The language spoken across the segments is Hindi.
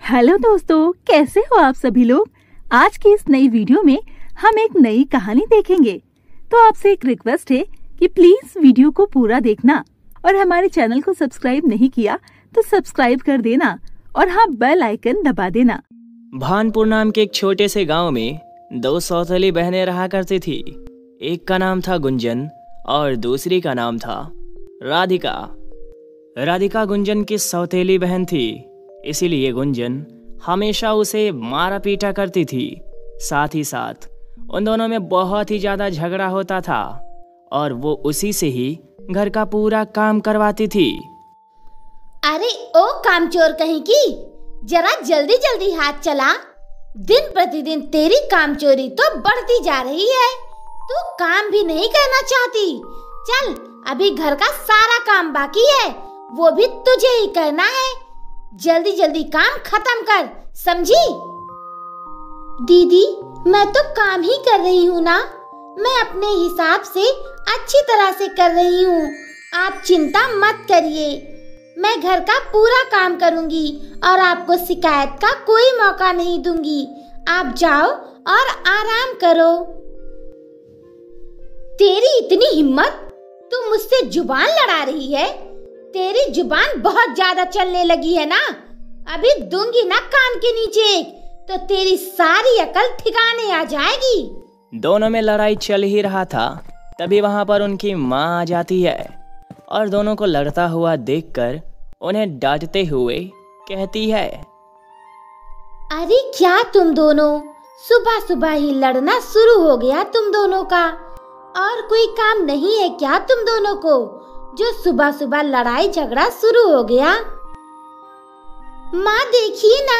हेलो दोस्तों, कैसे हो आप सभी लोग। आज की इस नई वीडियो में हम एक नई कहानी देखेंगे। तो आपसे एक रिक्वेस्ट है कि प्लीज वीडियो को पूरा देखना और हमारे चैनल को सब्सक्राइब नहीं किया तो सब्सक्राइब कर देना और हाँ, बेल आइकन दबा देना। भानपुर नाम के एक छोटे से गांव में दो सौतेली बहनें रहा करती थी। एक का नाम था गुंजन और दूसरी का नाम था राधिका। राधिका गुंजन की सौतेली बहन थी, इसीलिए गुंजन हमेशा उसे मारा पीटा करती थी। साथ ही साथ उन दोनों में बहुत ही ज्यादा झगड़ा होता था और वो उसी से ही घर का पूरा काम करवाती थी। अरे ओ कामचोर कहीं की, जरा जल्दी जल्दी हाथ चला। दिन प्रतिदिन तेरी कामचोरी तो बढ़ती जा रही है। तू काम भी नहीं करना चाहती। चल, अभी घर का सारा काम बाकी है, वो भी तुझे ही करना है। जल्दी जल्दी काम खत्म कर, समझी? दीदी, मैं तो काम ही कर रही हूँ ना। मैं अपने हिसाब से अच्छी तरह से कर रही हूँ, आप चिंता मत करिए। मैं घर का पूरा काम करूँगी और आपको शिकायत का कोई मौका नहीं दूंगी। आप जाओ और आराम करो। तेरी इतनी हिम्मत, तू मुझसे जुबान लड़ा रही है। तेरी जुबान बहुत ज्यादा चलने लगी है ना। अभी दूंगी ना कान के नीचे एक, तो तेरी सारी अकल ठिकाने आ जाएगी। दोनों में लड़ाई चल ही रहा था, तभी वहां पर उनकी माँ आ जाती है और दोनों को लड़ता हुआ देखकर उन्हें डांटते हुए कहती है, अरे क्या तुम दोनों सुबह सुबह ही लड़ना शुरू हो गया तुम दोनों का। और कोई काम नहीं है क्या तुम दोनों को, जो सुबह सुबह लड़ाई झगड़ा शुरू हो गया? माँ देखिए ना,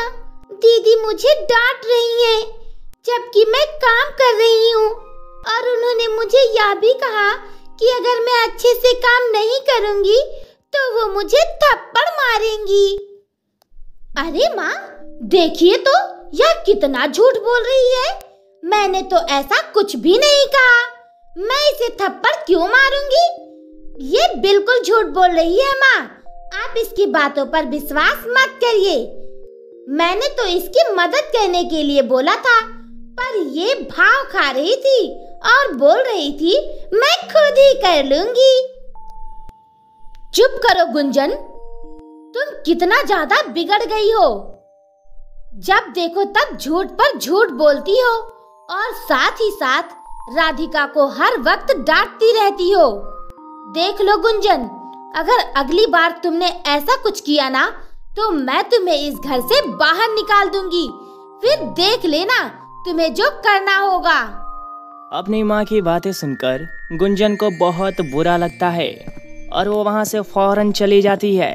दीदी मुझे डांट रही है जबकि मैं काम कर रही हूँ। और उन्होंने मुझे यह भी कहा कि अगर मैं अच्छे से काम नहीं करूँगी तो वो मुझे थप्पड़ मारेंगी। अरे माँ देखिए तो, यह कितना झूठ बोल रही है। मैंने तो ऐसा कुछ भी नहीं कहा। मैं इसे थप्पड़ क्यों मारूंगी? ये बिल्कुल झूठ बोल रही है माँ। आप इसकी बातों पर विश्वास मत करिए। मैंने तो इसकी मदद करने के लिए बोला था, पर ये भाव खा रही थी और बोल रही थी मैं खुद ही कर लूंगी। चुप करो गुंजन, तुम कितना ज्यादा बिगड़ गई हो। जब देखो तब झूठ पर झूठ बोलती हो और साथ ही साथ राधिका को हर वक्त डांटती रहती हो। देख लो गुंजन, अगर अगली बार तुमने ऐसा कुछ किया ना तो मैं तुम्हें इस घर से बाहर निकाल दूंगी। फिर देख लेना तुम्हें जो करना होगा। अपनी माँ की बातें सुनकर गुंजन को बहुत बुरा लगता है और वो वहाँ से फौरन चली जाती है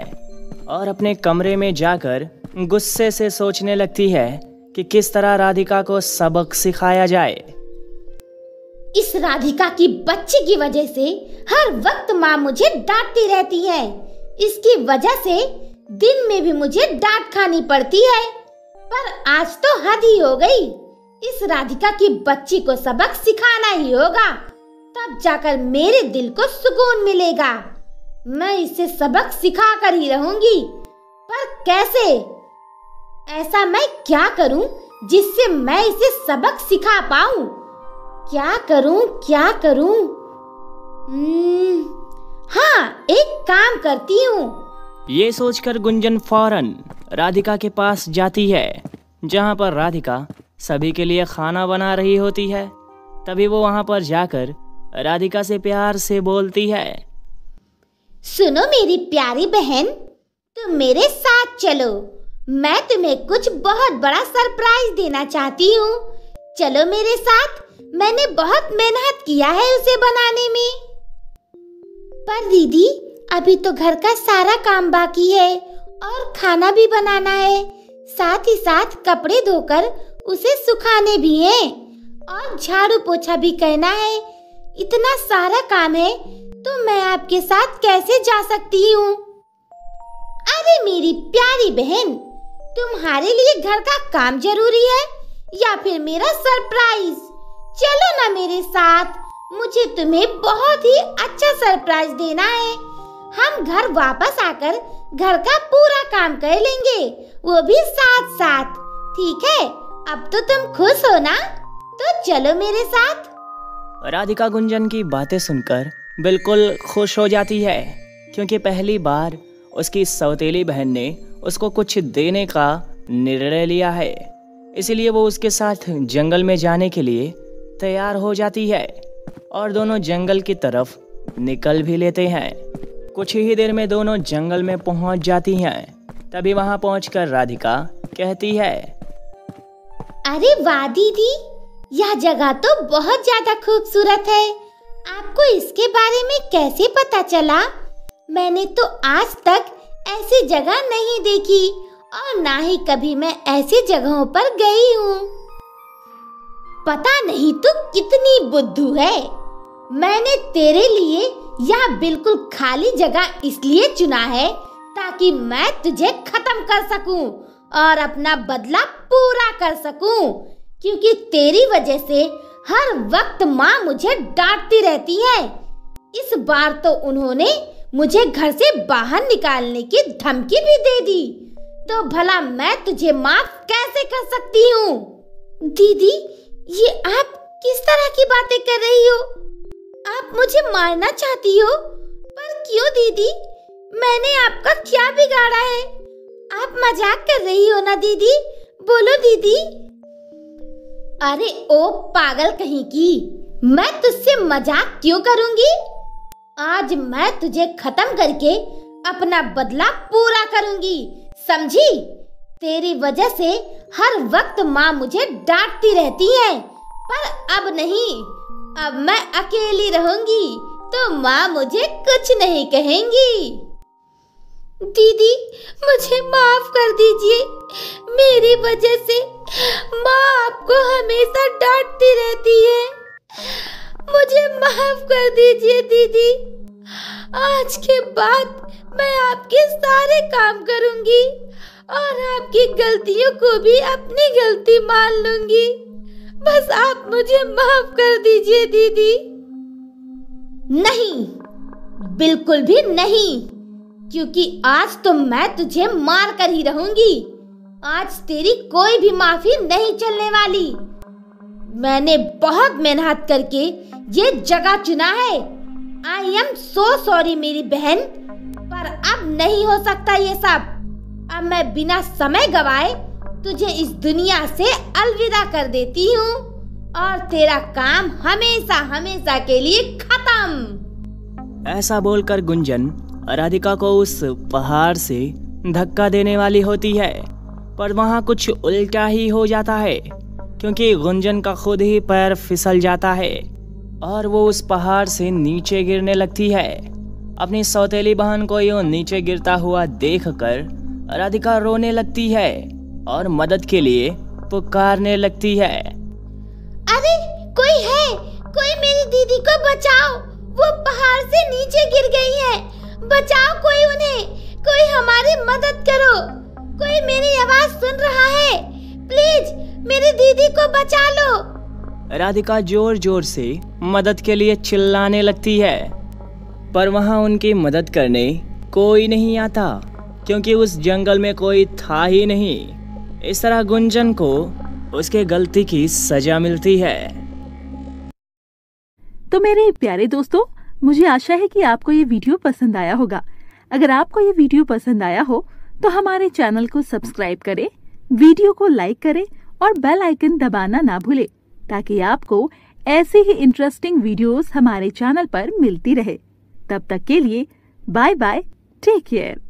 और अपने कमरे में जाकर गुस्से से सोचने लगती है कि किस तरह राधिका को सबक सिखाया जाए। इस राधिका की बच्ची की वजह से हर वक्त माँ मुझे डांटती रहती है। इसकी वजह से दिन में भी मुझे डांट खानी पड़ती है। पर आज तो हद ही हो गई। इस राधिका की बच्ची को सबक सिखाना ही होगा, तब जाकर मेरे दिल को सुकून मिलेगा। मैं इसे सबक सिखा कर ही रहूंगी। पर कैसे? ऐसा मैं क्या करूं जिससे मैं इसे सबक सिखा पाऊं? क्या करूं? हाँ, एक काम करती हूँ। ये सोचकर गुंजन फौरन राधिका के पास जाती है, जहाँ पर राधिका सभी के लिए खाना बना रही होती है। तभी वो वहाँ पर जाकर राधिका से प्यार से बोलती है, सुनो मेरी प्यारी बहन, तुम मेरे साथ चलो। मैं तुम्हें कुछ बहुत बड़ा सरप्राइज देना चाहती हूँ। चलो मेरे साथ। मैंने बहुत मेहनत किया है उसे बनाने में। पर दीदी, अभी तो घर का सारा काम बाकी है और खाना भी बनाना है। साथ ही साथ कपड़े धोकर उसे सुखाने भी हैं और झाड़ू पोछा भी करना है। इतना सारा काम है तो मैं आपके साथ कैसे जा सकती हूँ? अरे मेरी प्यारी बहन, तुम्हारे लिए घर का काम जरूरी है या फिर मेरा सरप्राइज? चलो ना मेरे साथ, मुझे तुम्हें बहुत ही अच्छा सरप्राइज देना है। हम घर वापस आकर घर का पूरा काम कर लेंगे, वो भी साथ साथ। ठीक है, अब तो तुम खुश हो ना? तो चलो मेरे साथ। राधिका गुंजन की बातें सुनकर बिल्कुल खुश हो जाती है, क्योंकि पहली बार उसकी सौतेली बहन ने उसको कुछ देने का निर्णय लिया है। इसीलिए वो उसके साथ जंगल में जाने के लिए तैयार हो जाती है और दोनों जंगल की तरफ निकल भी लेते हैं। कुछ ही देर में दोनों जंगल में पहुंच जाती हैं। तभी वहां पहुंचकर राधिका कहती है, अरे वाह दीदी, यह जगह तो बहुत ज्यादा खूबसूरत है। आपको इसके बारे में कैसे पता चला? मैंने तो आज तक ऐसी जगह नहीं देखी और ना ही कभी मैं ऐसी जगहों पर गई हूँ। पता नहीं तू कितनी बुद्धू है। मैंने तेरे लिए यह बिल्कुल खाली जगह इसलिए चुना है ताकि मैं तुझे खत्म कर सकूं और अपना बदला पूरा कर सकूं, क्योंकि तेरी वजह से हर वक्त माँ मुझे डांटती रहती है। इस बार तो उन्होंने मुझे घर से बाहर निकालने की धमकी भी दे दी, तो भला मैं तुझे माफ कैसे कर सकती हूँ? दीदी, ये आप किस तरह की बातें कर रही हो? आप मुझे मारना चाहती हो? पर क्यों दीदी? मैंने आपका क्या बिगाड़ा है? आप मजाक कर रही हो ना दीदी? बोलो दीदी। अरे ओ पागल कहीं की, मैं तुझसे मजाक क्यों करूंगी? आज मैं तुझे खत्म करके अपना बदला पूरा करूंगी, समझी? तेरी वजह से हर वक्त माँ मुझे डांटती रहती है, पर अब नहीं। अब मैं अकेली रहूंगी तो माँ मुझे कुछ नहीं कहेंगी। दीदी, मुझे माफ कर दीजिए। मेरी वजह से माँ आपको हमेशा डांटती रहती है। मुझे माफ कर दीजिए दीदी। आज के बाद मैं आपके सारे काम करूंगी और आपकी गलतियों को भी अपनी गलती मान लूंगी। बस आप मुझे माफ कर दीजिए दीदी। नहीं, बिल्कुल भी नहीं, क्योंकि आज तो मैं तुझे मार कर ही रहूंगी। आज तेरी कोई भी माफी नहीं चलने वाली। मैंने बहुत मेहनत करके ये जगह चुना है। आई एम सो सॉरी मेरी बहन, पर अब नहीं हो सकता ये सब। अब मैं बिना समय गवाए तुझे इस दुनिया से अलविदा कर देती हूँ और तेरा काम हमेशा हमेशा के लिए खत्म। ऐसा बोलकर गुंजन राधिका को उस पहाड़ से धक्का देने वाली होती है, पर वहाँ कुछ उल्टा ही हो जाता है, क्योंकि गुंजन का खुद ही पैर फिसल जाता है और वो उस पहाड़ से नीचे गिरने लगती है। अपनी सौतेली बहन को यूं नीचे गिरता हुआ देखकर राधिका रोने लगती है और मदद के लिए पुकारने लगती है। अरे कोई है, कोई मेरी दीदी को बचाओ, वो पहाड़ से नीचे गिर गई है। बचाओ कोई उन्हें, कोई हमारी मदद करो। कोई मेरी आवाज सुन रहा है? प्लीज मेरी दीदी को बचा लो। राधिका जोर जोर से मदद के लिए चिल्लाने लगती है, पर वहाँ उनकी मदद करने कोई नहीं आता, क्योंकि उस जंगल में कोई था ही नहीं। इस तरह गुंजन को उसके गलती की सजा मिलती है। तो मेरे प्यारे दोस्तों, मुझे आशा है कि आपको ये वीडियो पसंद आया होगा। अगर आपको ये वीडियो पसंद आया हो तो हमारे चैनल को सब्सक्राइब करें, वीडियो को लाइक करें और बेल आइकन दबाना ना भूलें, ताकि आपको ऐसे ही इंटरेस्टिंग वीडियोस हमारे चैनल पर मिलती रहे। तब तक के लिए बाय बाय, टेक केयर।